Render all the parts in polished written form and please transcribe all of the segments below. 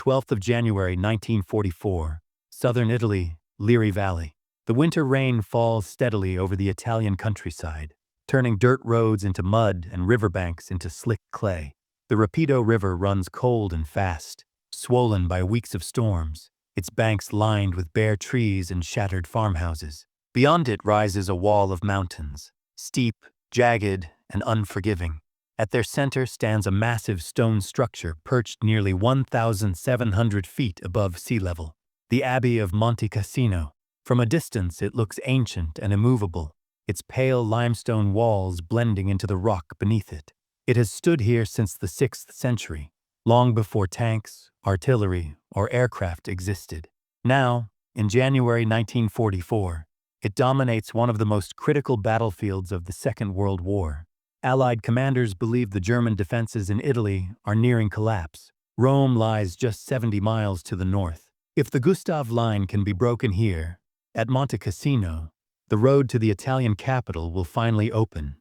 12th of January 1944, southern Italy, Liri Valley. The winter rain falls steadily over the Italian countryside, turning dirt roads into mud and riverbanks into slick clay. The Rapido River runs cold and fast, swollen by weeks of storms, its banks lined with bare trees and shattered farmhouses. Beyond it rises a wall of mountains, steep, jagged, and unforgiving. At their center stands a massive stone structure perched nearly 1,700 feet above sea level, the Abbey of Monte Cassino. From a distance it looks ancient and immovable, its pale limestone walls blending into the rock beneath it. It has stood here since the 6th century, long before tanks, artillery, or aircraft existed. Now, in January 1944, it dominates one of the most critical battlefields of the Second World War. Allied commanders believe the German defenses in Italy are nearing collapse. Rome lies just 70 miles to the north. If the Gustav Line can be broken here, at Monte Cassino, the road to the Italian capital will finally open.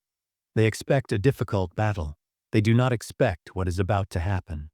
They expect a difficult battle. They do not expect what is about to happen.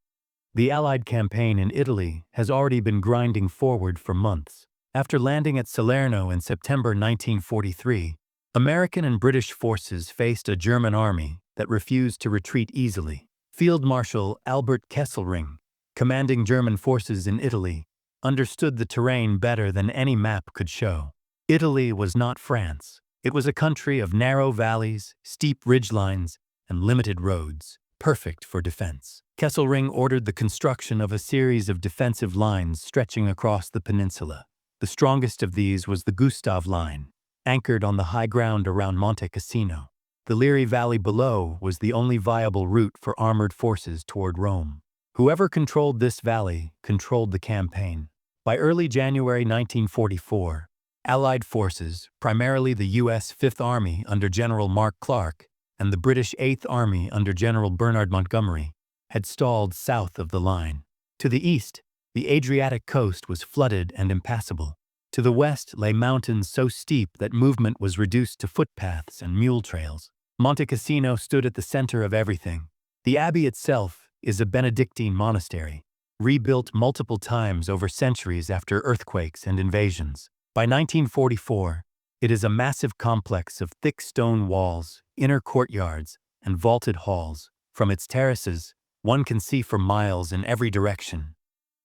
The Allied campaign in Italy has already been grinding forward for months. After landing at Salerno in September 1943, American and British forces faced a German army that refused to retreat easily. Field Marshal Albert Kesselring, commanding German forces in Italy, understood the terrain better than any map could show. Italy was not France. It was a country of narrow valleys, steep ridgelines, and limited roads, perfect for defense. Kesselring ordered the construction of a series of defensive lines stretching across the peninsula. The strongest of these was the Gustav Line, anchored on the high ground around Monte Cassino. The Liri Valley below was the only viable route for armored forces toward Rome. Whoever controlled this valley controlled the campaign. By early January 1944, Allied forces, primarily the U.S. Fifth Army under General Mark Clark and the British Eighth Army under General Bernard Montgomery, had stalled south of the line. To the east, the Adriatic coast was flooded and impassable. To the west lay mountains so steep that movement was reduced to footpaths and mule trails. Monte Cassino stood at the center of everything. The abbey itself is a Benedictine monastery, rebuilt multiple times over centuries after earthquakes and invasions. By 1944, it is a massive complex of thick stone walls, inner courtyards, and vaulted halls. From its terraces, one can see for miles in every direction.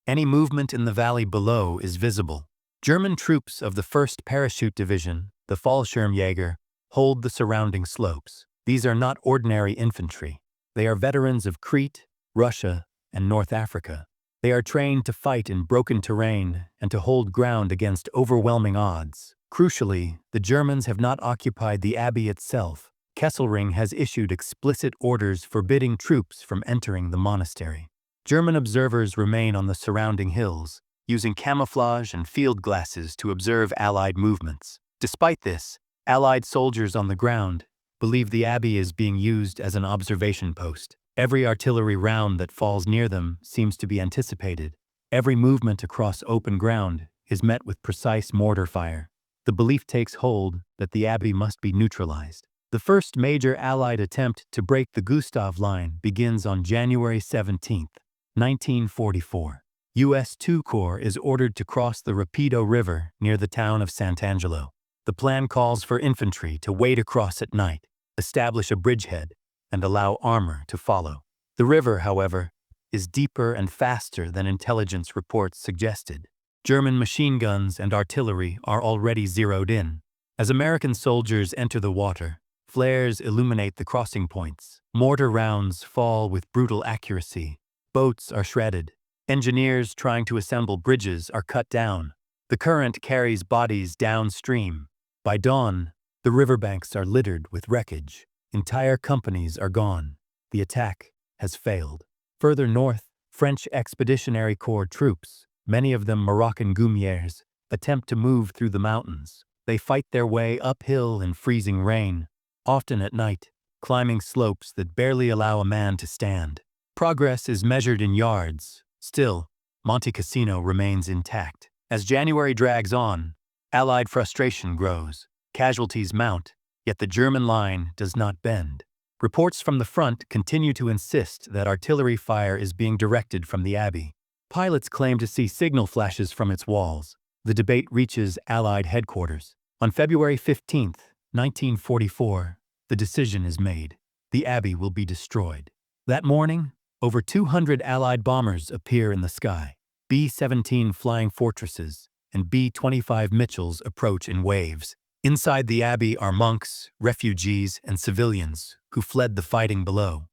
Any movement in the valley below is visible. German troops of the 1st Parachute Division, the Fallschirmjäger, hold the surrounding slopes. These are not ordinary infantry. They are veterans of Crete, Russia, and North Africa. They are trained to fight in broken terrain and to hold ground against overwhelming odds. Crucially, the Germans have not occupied the abbey itself. Kesselring has issued explicit orders forbidding troops from entering the monastery. German observers remain on the surrounding hills, using camouflage and field glasses to observe Allied movements. Despite this, Allied soldiers on the ground believe the abbey is being used as an observation post. Every artillery round that falls near them seems to be anticipated. Every movement across open ground is met with precise mortar fire. The belief takes hold that the abbey must be neutralized. The first major Allied attempt to break the Gustav Line begins on January 17, 1944. U.S. II Corps is ordered to cross the Rapido River near the town of Sant'Angelo. The plan calls for infantry to wade across at night, establish a bridgehead, and allow armor to follow. The river, however, is deeper and faster than intelligence reports suggested. German machine guns and artillery are already zeroed in. As American soldiers enter the water, flares illuminate the crossing points. Mortar rounds fall with brutal accuracy. Boats are shredded. Engineers trying to assemble bridges are cut down. The current carries bodies downstream. By dawn, the riverbanks are littered with wreckage. Entire companies are gone. The attack has failed. Further north, French Expeditionary Corps troops, many of them Moroccan Goumiers, attempt to move through the mountains. They fight their way uphill in freezing rain, often at night, climbing slopes that barely allow a man to stand. Progress is measured in yards. Still, Monte Cassino remains intact. As January drags on, Allied frustration grows. Casualties mount, yet the German line does not bend. Reports from the front continue to insist that artillery fire is being directed from the abbey. Pilots claim to see signal flashes from its walls. The debate reaches Allied headquarters. On February 15, 1944, the decision is made. The Abbey will be destroyed. That morning, over 200 Allied bombers appear in the sky. B-17 Flying Fortresses and B-25 Mitchells approach in waves. Inside the Abbey are monks, refugees, and civilians who fled the fighting below.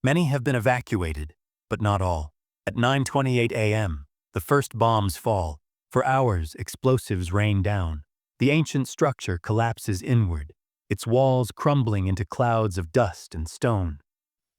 Many have been evacuated, but not all. At 9:28 a.m., the first bombs fall. For hours, explosives rain down. The ancient structure collapses inward, its walls crumbling into clouds of dust and stone.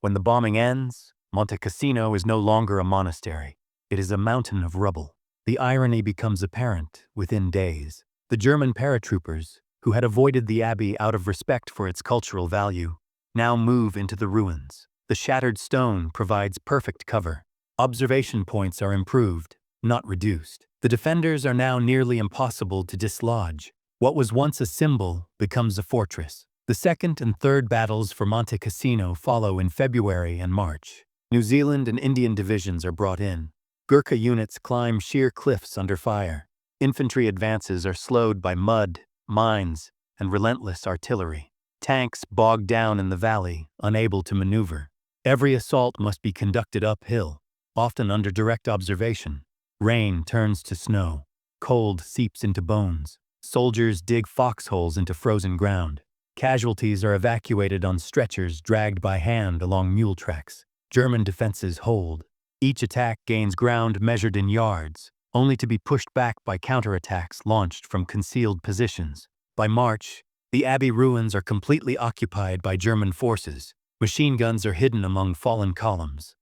When the bombing ends, Monte Cassino is no longer a monastery. It is a mountain of rubble. The irony becomes apparent within days. The German paratroopers, who had avoided the Abbey out of respect for its cultural value, now move into the ruins. The shattered stone provides perfect cover. Observation points are improved, not reduced. The defenders are now nearly impossible to dislodge. What was once a symbol becomes a fortress. The second and third battles for Monte Cassino follow in February and March. New Zealand and Indian divisions are brought in. Gurkha units climb sheer cliffs under fire. Infantry advances are slowed by mud, mines, and relentless artillery. Tanks bog down in the valley, unable to maneuver. Every assault must be conducted uphill, often under direct observation. Rain turns to snow. Cold seeps into bones. Soldiers dig foxholes into frozen ground. Casualties are evacuated on stretchers dragged by hand along mule tracks. German defenses hold. Each attack gains ground measured in yards, only to be pushed back by counterattacks launched from concealed positions. By March, the Abbey ruins are completely occupied by German forces. Machine guns are hidden among fallen columns.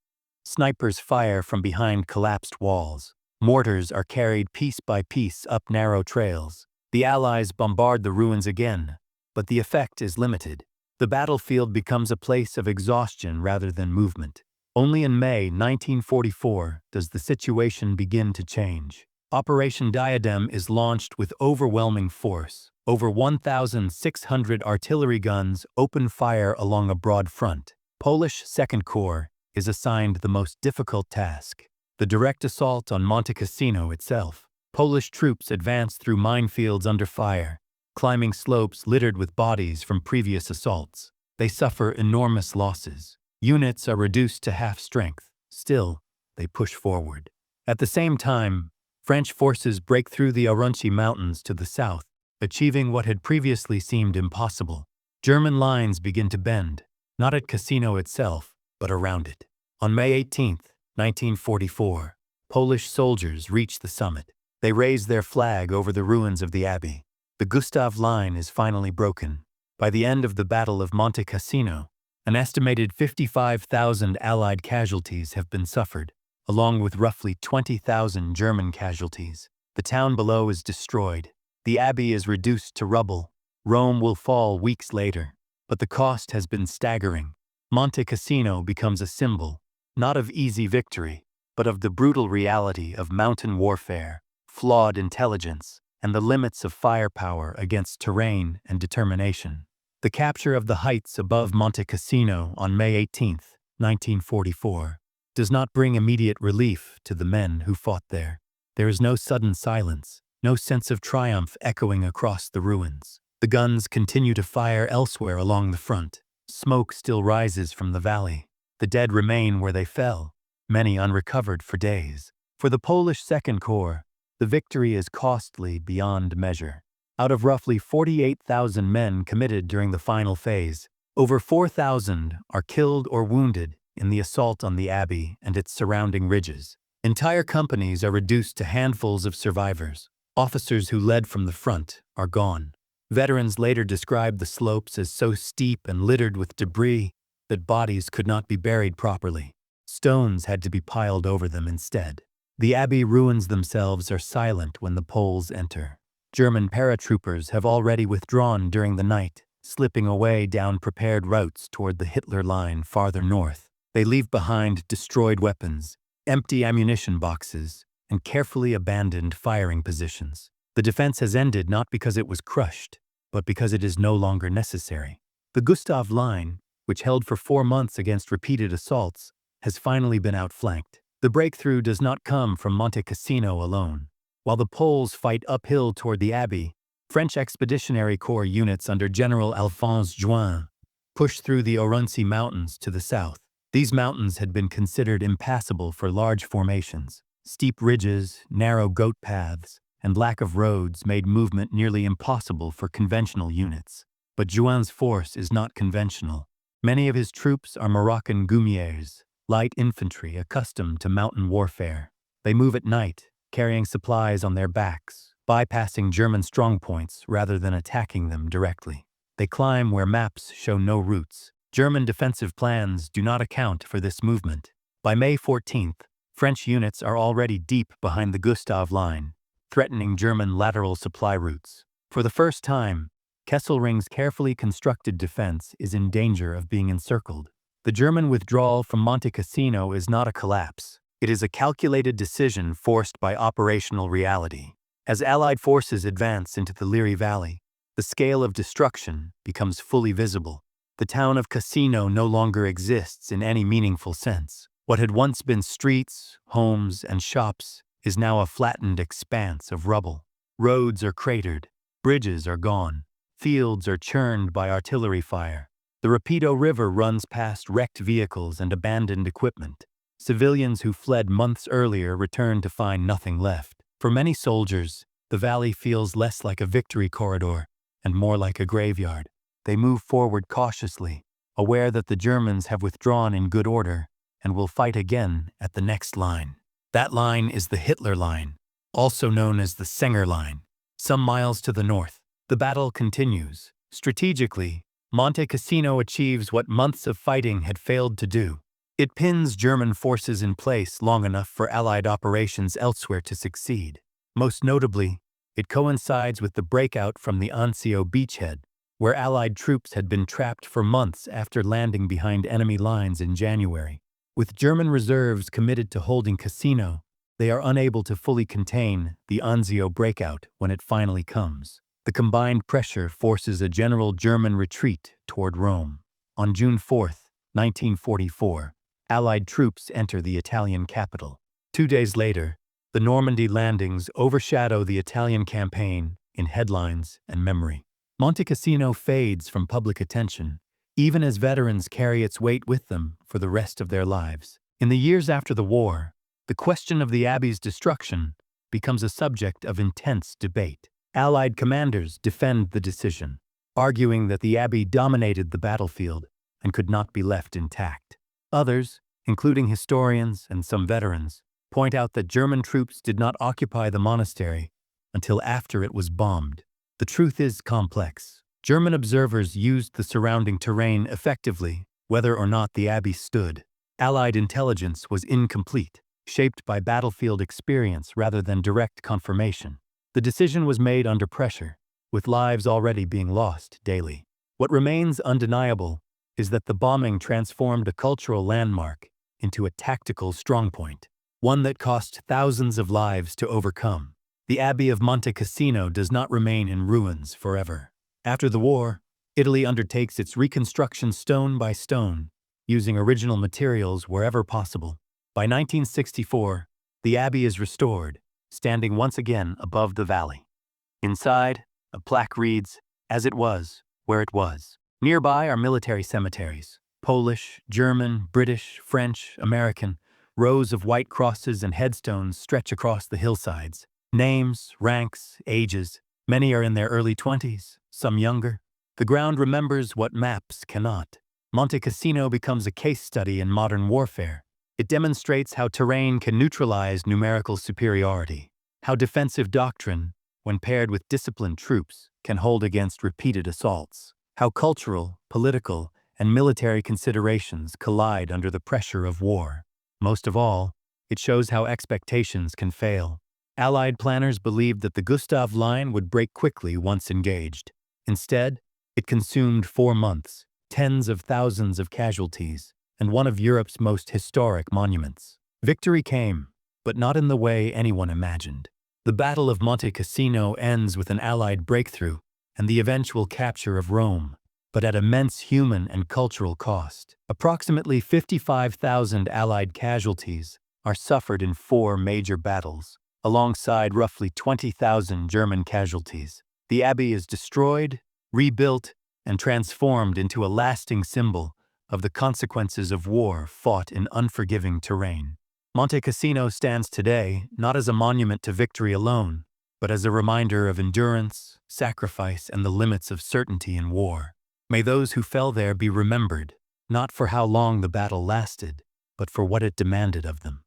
Snipers fire from behind collapsed walls. Mortars are carried piece by piece up narrow trails. The Allies bombard the ruins again, but the effect is limited. The battlefield becomes a place of exhaustion rather than movement. Only in May 1944 does the situation begin to change. Operation Diadem is launched with overwhelming force. Over 1,600 artillery guns open fire along a broad front. Polish Second Corps is assigned the most difficult task, the direct assault on Monte Cassino itself. Polish troops advance through minefields under fire, climbing slopes littered with bodies from previous assaults. They suffer enormous losses. Units are reduced to half strength. Still, they push forward. At the same time, French forces break through the Aurunchi Mountains to the south, achieving what had previously seemed impossible. German lines begin to bend, not at Cassino itself, but around it. On May 18, 1944, Polish soldiers reach the summit. They raise their flag over the ruins of the Abbey. The Gustav Line is finally broken. By the end of the Battle of Monte Cassino, an estimated 55,000 Allied casualties have been suffered, along with roughly 20,000 German casualties. The town below is destroyed. The Abbey is reduced to rubble. Rome will fall weeks later, but the cost has been staggering. Monte Cassino becomes a symbol, not of easy victory, but of the brutal reality of mountain warfare, flawed intelligence, and the limits of firepower against terrain and determination. The capture of the heights above Monte Cassino on May 18, 1944, does not bring immediate relief to the men who fought there. There is no sudden silence, no sense of triumph echoing across the ruins. The guns continue to fire elsewhere along the front. Smoke still rises from the valley. The dead remain where they fell, many unrecovered for days. For the Polish Second Corps, the victory is costly beyond measure. Out of roughly 48,000 men committed during the final phase, over 4,000 are killed or wounded in the assault on the Abbey and its surrounding ridges. Entire companies are reduced to handfuls of survivors. Officers who led from the front are gone. Veterans later described the slopes as so steep and littered with debris that bodies could not be buried properly. Stones had to be piled over them instead. The Abbey ruins themselves are silent when the Poles enter. German paratroopers have already withdrawn during the night, slipping away down prepared routes toward the Hitler Line farther north. They leave behind destroyed weapons, empty ammunition boxes, and carefully abandoned firing positions. The defense has ended not because it was crushed, but because it is no longer necessary. The Gustav Line, which held for 4 months against repeated assaults, has finally been outflanked. The breakthrough does not come from Monte Cassino alone. While the Poles fight uphill toward the Abbey, French Expeditionary Corps units under General Alphonse Juin push through the Orunsi Mountains to the south. These mountains had been considered impassable for large formations. Steep ridges, narrow goat paths, and lack of roads made movement nearly impossible for conventional units. But Juin's force is not conventional. Many of his troops are Moroccan Goumiers, light infantry accustomed to mountain warfare. They move at night, carrying supplies on their backs, bypassing German strongpoints rather than attacking them directly. They climb where maps show no routes. German defensive plans do not account for this movement. By May 14th, French units are already deep behind the Gustav Line, threatening German lateral supply routes. For the first time, Kesselring's carefully constructed defense is in danger of being encircled. The German withdrawal from Monte Cassino is not a collapse. It is a calculated decision forced by operational reality. As Allied forces advance into the Liri Valley, the scale of destruction becomes fully visible. The town of Cassino no longer exists in any meaningful sense. What had once been streets, homes, and shops is now a flattened expanse of rubble. Roads are cratered, bridges are gone, fields are churned by artillery fire. The Rapido River runs past wrecked vehicles and abandoned equipment. Civilians who fled months earlier return to find nothing left. For many soldiers, the valley feels less like a victory corridor and more like a graveyard. They move forward cautiously, aware that the Germans have withdrawn in good order and will fight again at the next line. That line is the Hitler Line, also known as the Senger Line, some miles to the north. The battle continues. Strategically, Monte Cassino achieves what months of fighting had failed to do. It pins German forces in place long enough for Allied operations elsewhere to succeed. Most notably, it coincides with the breakout from the Anzio beachhead, where Allied troops had been trapped for months after landing behind enemy lines in January. With German reserves committed to holding Cassino, they are unable to fully contain the Anzio breakout when it finally comes. The combined pressure forces a general German retreat toward Rome. On June 4, 1944, Allied troops enter the Italian capital. 2 days later, the Normandy landings overshadow the Italian campaign in headlines and memory. Monte Cassino fades from public attention, even as veterans carry its weight with them for the rest of their lives. In the years after the war, the question of the Abbey's destruction becomes a subject of intense debate. Allied commanders defend the decision, arguing that the Abbey dominated the battlefield and could not be left intact. Others, including historians and some veterans, point out that German troops did not occupy the monastery until after it was bombed. The truth is complex. German observers used the surrounding terrain effectively, whether or not the Abbey stood. Allied intelligence was incomplete, shaped by battlefield experience rather than direct confirmation. The decision was made under pressure, with lives already being lost daily. What remains undeniable is that the bombing transformed a cultural landmark into a tactical strongpoint, one that cost thousands of lives to overcome. The Abbey of Monte Cassino does not remain in ruins forever. After the war, Italy undertakes its reconstruction stone by stone, using original materials wherever possible. By 1964, the Abbey is restored, standing once again above the valley. Inside, a plaque reads, "As it was, where it was." Nearby are military cemeteries, Polish, German, British, French, American. Rows of white crosses and headstones stretch across the hillsides. Names, ranks, ages. Many are in their early 20s, some younger. The ground remembers what maps cannot. Monte Cassino becomes a case study in modern warfare. It demonstrates how terrain can neutralize numerical superiority, how defensive doctrine, when paired with disciplined troops, can hold against repeated assaults, how cultural, political, and military considerations collide under the pressure of war. Most of all, it shows how expectations can fail. Allied planners believed that the Gustav Line would break quickly once engaged. Instead, it consumed 4 months, tens of thousands of casualties, and one of Europe's most historic monuments. Victory came, but not in the way anyone imagined. The Battle of Monte Cassino ends with an Allied breakthrough and the eventual capture of Rome, but at immense human and cultural cost. Approximately 55,000 Allied casualties are suffered in 4 major battles, alongside roughly 20,000 German casualties. The abbey is destroyed, rebuilt, and transformed into a lasting symbol of the consequences of war fought in unforgiving terrain. Monte Cassino stands today not as a monument to victory alone, but as a reminder of endurance, sacrifice, and the limits of certainty in war. May those who fell there be remembered, not for how long the battle lasted, but for what it demanded of them.